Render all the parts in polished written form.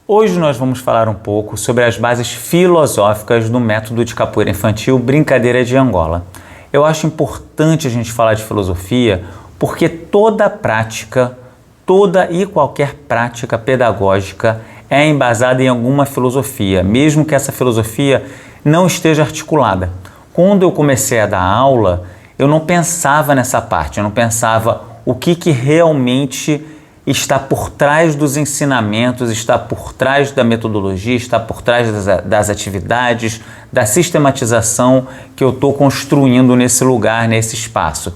Hoje nós vamos falar um pouco sobre as bases filosóficas do método de capoeira infantil Brincadeira de Angola. Eu acho importante a gente falar de filosofia porque toda e qualquer prática pedagógica é embasada em alguma filosofia, mesmo que essa filosofia não esteja articulada. Quando eu comecei a dar aula, eu não pensava nessa parte, eu não pensava o que realmente está por trás dos ensinamentos, está por trás da metodologia, está por trás das atividades, da sistematização que eu estou construindo nesse lugar, nesse espaço.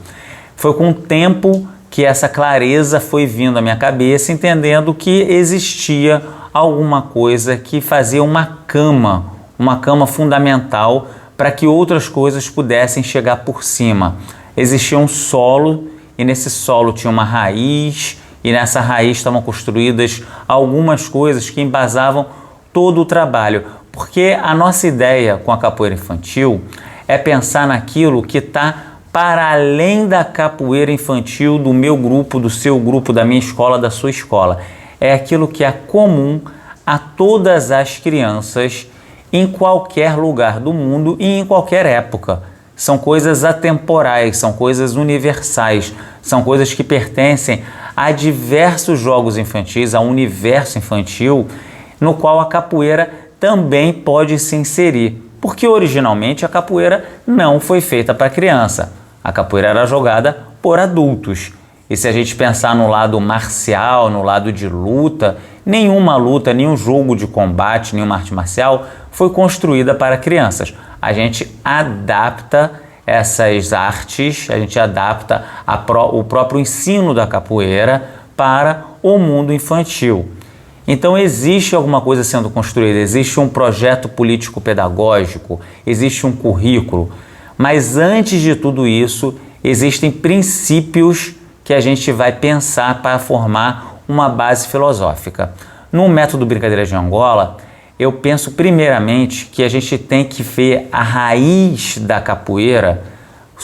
Foi com o tempo que essa clareza foi vindo à minha cabeça, entendendo que existia alguma coisa que fazia uma cama fundamental para que outras coisas pudessem chegar por cima. Existia um solo e nesse solo tinha uma raiz, e nessa raiz estavam construídas algumas coisas que embasavam todo o trabalho. Porque a nossa ideia com a capoeira infantil é pensar naquilo que está para além da capoeira infantil do meu grupo, do seu grupo, da minha escola, da sua escola. É aquilo que é comum a todas as crianças em qualquer lugar do mundo e em qualquer época. São coisas atemporais, são coisas universais, são coisas que pertencem a diversos jogos infantis, ao universo infantil, no qual a capoeira também pode se inserir. Porque originalmente a capoeira não foi feita para criança. A capoeira era jogada por adultos. E se a gente pensar no lado marcial, no lado de luta, nenhuma luta, nenhum jogo de combate, nenhuma arte marcial foi construída para crianças. A gente adapta essas artes, a gente adapta o próprio ensino da capoeira para o mundo infantil. Então existe alguma coisa sendo construída, existe um projeto político-pedagógico, existe um currículo, mas antes de tudo isso, existem princípios que a gente vai pensar para formar uma base filosófica. No método Brincadeira de Angola, eu penso primeiramente que a gente tem que ver a raiz da capoeira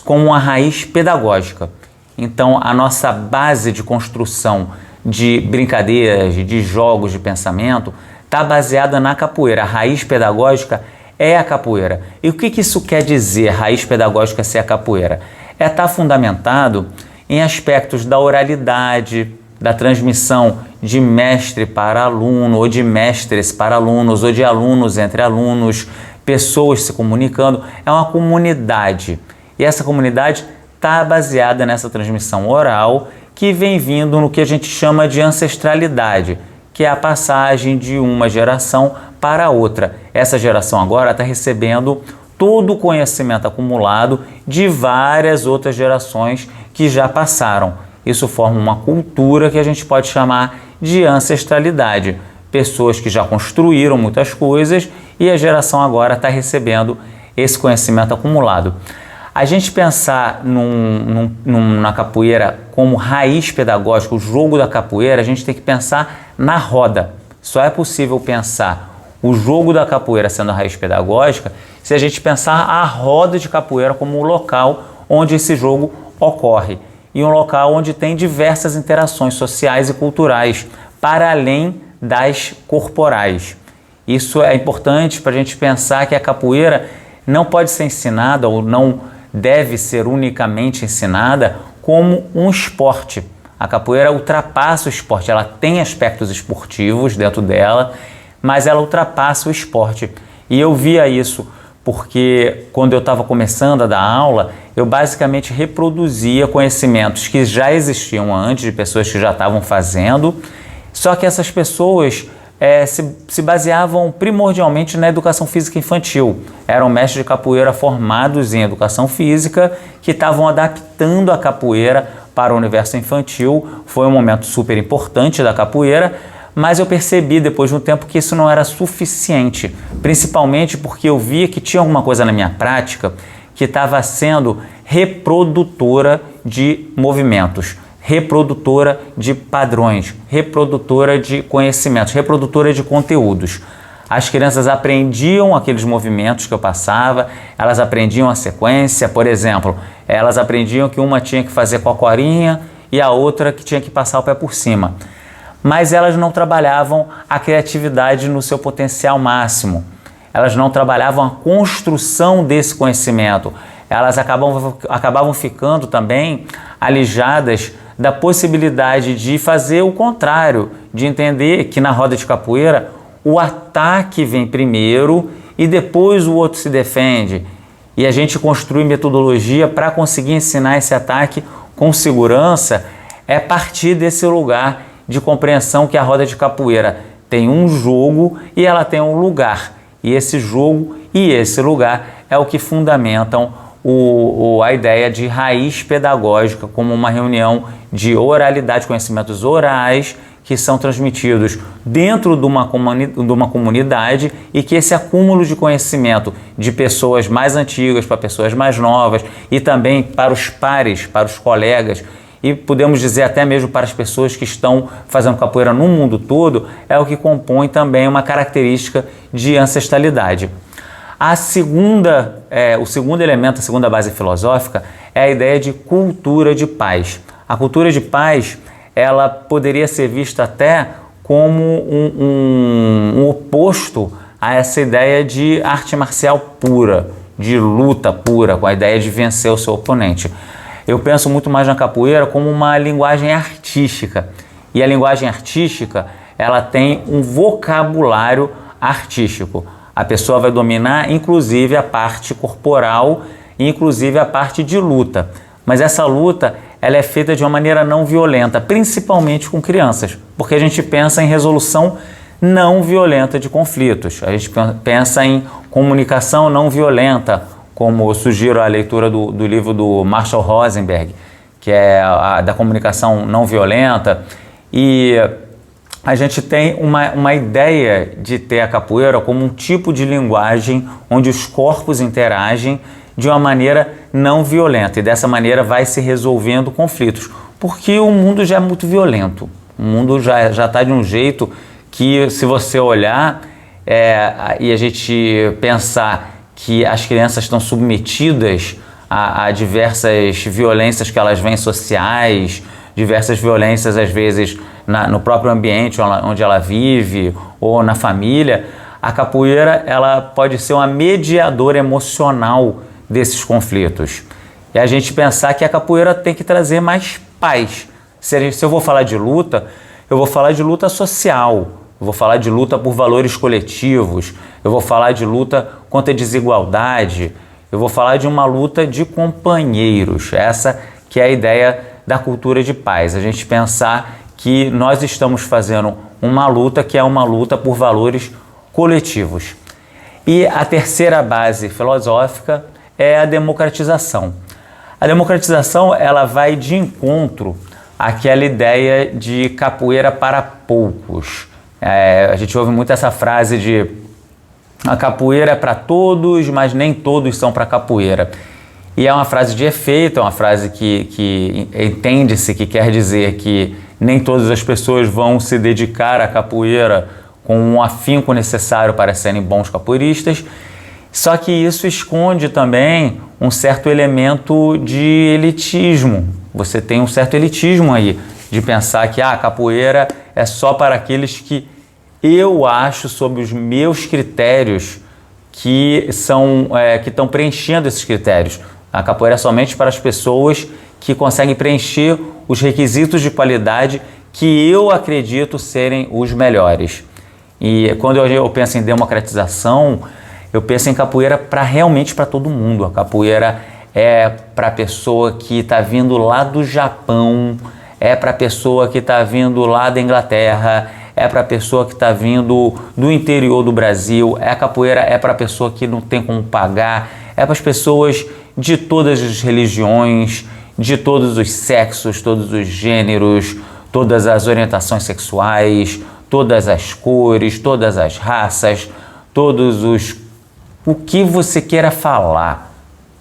como uma raiz pedagógica. Então, a nossa base de construção de brincadeiras, de jogos de pensamento, está baseada na capoeira. A raiz pedagógica é a capoeira. E o que isso quer dizer, raiz pedagógica ser a capoeira? É estar fundamentado em aspectos da oralidade, da transmissão de mestre para aluno, ou de mestres para alunos, ou de alunos entre alunos, pessoas se comunicando. É uma comunidade. E essa comunidade está baseada nessa transmissão oral que vem vindo no que a gente chama de ancestralidade, que é a passagem de uma geração para outra. Essa geração agora está recebendo todo o conhecimento acumulado de várias outras gerações que já passaram. Isso forma uma cultura que a gente pode chamar de ancestralidade. Pessoas que já construíram muitas coisas e a geração agora está recebendo esse conhecimento acumulado. A gente pensar na capoeira como raiz pedagógica, o jogo da capoeira, a gente tem que pensar na roda. Só é possível pensar o jogo da capoeira sendo a raiz pedagógica se a gente pensar a roda de capoeira como o local onde esse jogo ocorre. E um local onde tem diversas interações sociais e culturais, para além das corporais. Isso é importante para a gente pensar que a capoeira não pode ser ensinada ou não deve ser unicamente ensinada como um esporte. A capoeira ultrapassa o esporte, ela tem aspectos esportivos dentro dela, mas ela ultrapassa o esporte. E eu via isso porque quando eu estava começando a dar aula, eu basicamente reproduzia conhecimentos que já existiam antes, de pessoas que já estavam fazendo, só que essas pessoas se baseavam primordialmente na educação física infantil. Eram mestres de capoeira formados em educação física que estavam adaptando a capoeira para o universo infantil. Foi um momento super importante da capoeira, mas eu percebi depois de um tempo que isso não era suficiente, principalmente porque eu via que tinha alguma coisa na minha prática que estava sendo reprodutora de movimentos, reprodutora de padrões, reprodutora de conhecimentos, reprodutora de conteúdos. As crianças aprendiam aqueles movimentos que eu passava, elas aprendiam a sequência, por exemplo, elas aprendiam que uma tinha que fazer cocorinha e a outra que tinha que passar o pé por cima. mas elas não trabalhavam a criatividade no seu potencial máximo. Elas não trabalhavam a construção desse conhecimento. Elas acabavam ficando também alijadas da possibilidade de fazer o contrário, de entender que na roda de capoeira o ataque vem primeiro e depois o outro se defende. E a gente construi metodologia para conseguir ensinar esse ataque com segurança é partir desse lugar de compreensão que a roda de capoeira tem um jogo e ela tem um lugar. E esse jogo e esse lugar é o que fundamentam a ideia de raiz pedagógica como uma reunião de oralidade, conhecimentos orais que são transmitidos dentro de uma comunidade e que esse acúmulo de conhecimento de pessoas mais antigas para pessoas mais novas e também para os pares, para os colegas e podemos dizer até mesmo para as pessoas que estão fazendo capoeira no mundo todo, é o que compõe também uma característica de ancestralidade. O segundo elemento, a segunda base filosófica, é a ideia de cultura de paz. A cultura de paz, ela poderia ser vista até como um oposto a essa ideia de arte marcial pura, de luta pura, com a ideia de vencer o seu oponente. Eu penso muito mais na capoeira como uma linguagem artística. E a linguagem artística, ela tem um vocabulário artístico. A pessoa vai dominar, inclusive, a parte corporal, inclusive a parte de luta. Mas essa luta, ela é feita de uma maneira não violenta, principalmente com crianças, porque a gente pensa em resolução não violenta de conflitos. A gente pensa em comunicação não violenta, como eu sugiro a leitura do livro do Marshall Rosenberg, que é da comunicação não violenta. E a gente tem uma ideia de ter a capoeira como um tipo de linguagem onde os corpos interagem de uma maneira não violenta. E dessa maneira vai se resolvendo conflitos. Porque o mundo já é muito violento. O mundo já está de um jeito que, se você olhar e a gente pensar que as crianças estão submetidas a diversas violências que elas veem sociais, diversas violências às vezes no próprio ambiente onde ela vive ou na família, a capoeira ela pode ser uma mediadora emocional desses conflitos. E a gente pensar que a capoeira tem que trazer mais paz. Se eu vou falar de luta, eu vou falar de luta social, eu vou falar de luta por valores coletivos, eu vou falar de luta contra a desigualdade, eu vou falar de uma luta de companheiros. Essa que é a ideia da cultura de paz. A gente pensar que nós estamos fazendo uma luta que é uma luta por valores coletivos. E a terceira base filosófica é a democratização. A democratização ela vai de encontro àquela ideia de capoeira para poucos. A gente ouve muito essa frase de a capoeira é para todos, mas nem todos são para capoeira. E é uma frase de efeito, é uma frase que entende-se que quer dizer que nem todas as pessoas vão se dedicar à capoeira com um afinco necessário para serem bons capoeiristas. Só que isso esconde também um certo elemento de elitismo. Você tem um certo elitismo aí, de pensar que a capoeira é só para aqueles que eu acho, sob os meus critérios, que estão preenchendo esses critérios. A capoeira é somente para as pessoas que conseguem preencher os requisitos de qualidade que eu acredito serem os melhores. E quando eu penso em democratização, eu penso em capoeira realmente para todo mundo. A capoeira é para a pessoa que está vindo lá do Japão, é para a pessoa que está vindo lá da Inglaterra, é para a pessoa que está vindo do interior do Brasil, a capoeira é para a pessoa que não tem como pagar, é para as pessoas de todas as religiões, de todos os sexos, todos os gêneros, todas as orientações sexuais, todas as cores, todas as raças, o que você queira falar,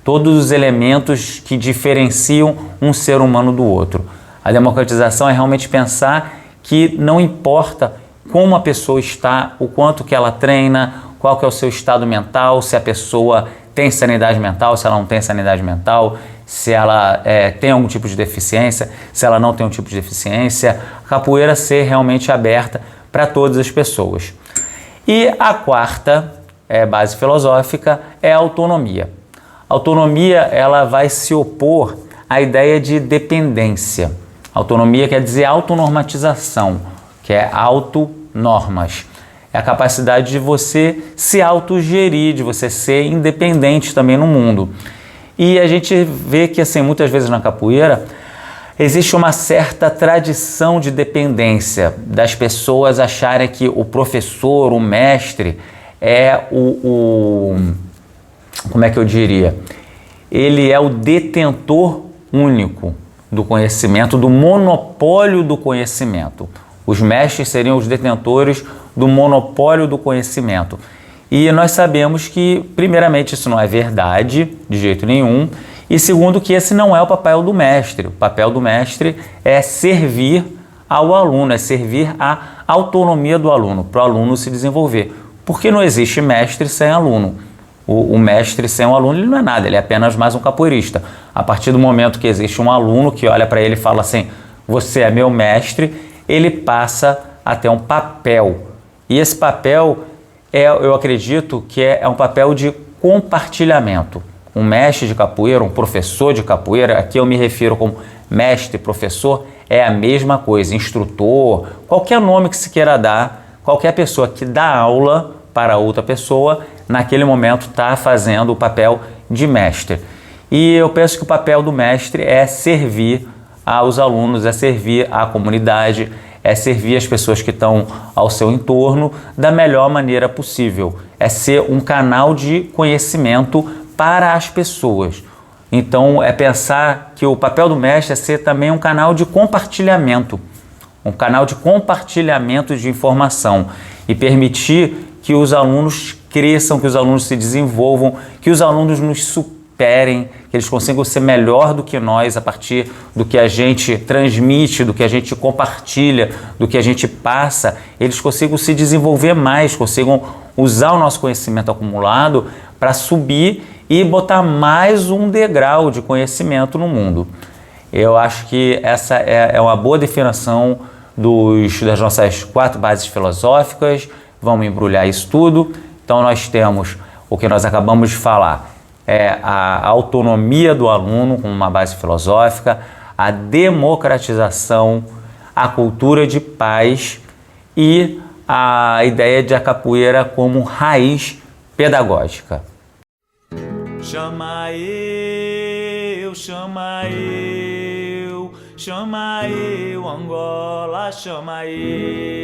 todos os elementos que diferenciam um ser humano do outro. A democratização é realmente pensar que não importa como a pessoa está, o quanto que ela treina, qual que é o seu estado mental, se a pessoa tem sanidade mental, se ela não tem sanidade mental, se ela tem algum tipo de deficiência, se ela não tem um tipo de deficiência. A capoeira ser realmente aberta para todas as pessoas. E a quarta base filosófica é a autonomia. A autonomia, ela vai se opor à ideia de dependência. Autonomia quer dizer autonormatização, que é autonormas. É a capacidade de você se autogerir, de você ser independente também no mundo. E a gente vê que, assim, muitas vezes na capoeira existe uma certa tradição de dependência, das pessoas acharem que o professor, o mestre, é como é que eu diria? Ele é o detentor único do conhecimento, do monopólio do conhecimento. Os mestres seriam os detentores do monopólio do conhecimento. E nós sabemos que, primeiramente, isso não é verdade, de jeito nenhum, e segundo, que esse não é o papel do mestre. O papel do mestre é servir ao aluno, é servir à autonomia do aluno, para o aluno se desenvolver. Porque não existe mestre sem aluno. O mestre sem um aluno, ele não é nada, ele é apenas mais um capoeirista. A partir do momento que existe um aluno que olha para ele e fala assim, você é meu mestre, ele passa a ter um papel. E esse papel, eu acredito que é um papel de compartilhamento. Um mestre de capoeira, um professor de capoeira, aqui eu me refiro como mestre, professor, é a mesma coisa, instrutor, qualquer nome que se queira dar, qualquer pessoa que dá aula para outra pessoa, naquele momento está fazendo o papel de mestre. E eu penso que o papel do mestre é servir aos alunos, é servir à comunidade, é servir as pessoas que estão ao seu entorno da melhor maneira possível. É ser um canal de conhecimento para as pessoas. Então, é pensar que o papel do mestre é ser também um canal de compartilhamento, de informação e permitir que os alunos cresçam, que os alunos se desenvolvam, que os alunos nos superem, que eles consigam ser melhor do que nós a partir do que a gente transmite, do que a gente compartilha, do que a gente passa, eles consigam se desenvolver mais, consigam usar o nosso conhecimento acumulado para subir e botar mais um degrau de conhecimento no mundo. Eu acho que essa é uma boa definição das nossas 4 bases filosóficas. Vamos embrulhar isso tudo. Então nós temos o que nós acabamos de falar, a autonomia do aluno como uma base filosófica, a democratização, a cultura de paz e a ideia de a capoeira como raiz pedagógica. Chama eu, chama eu, chama eu, Angola, chama eu.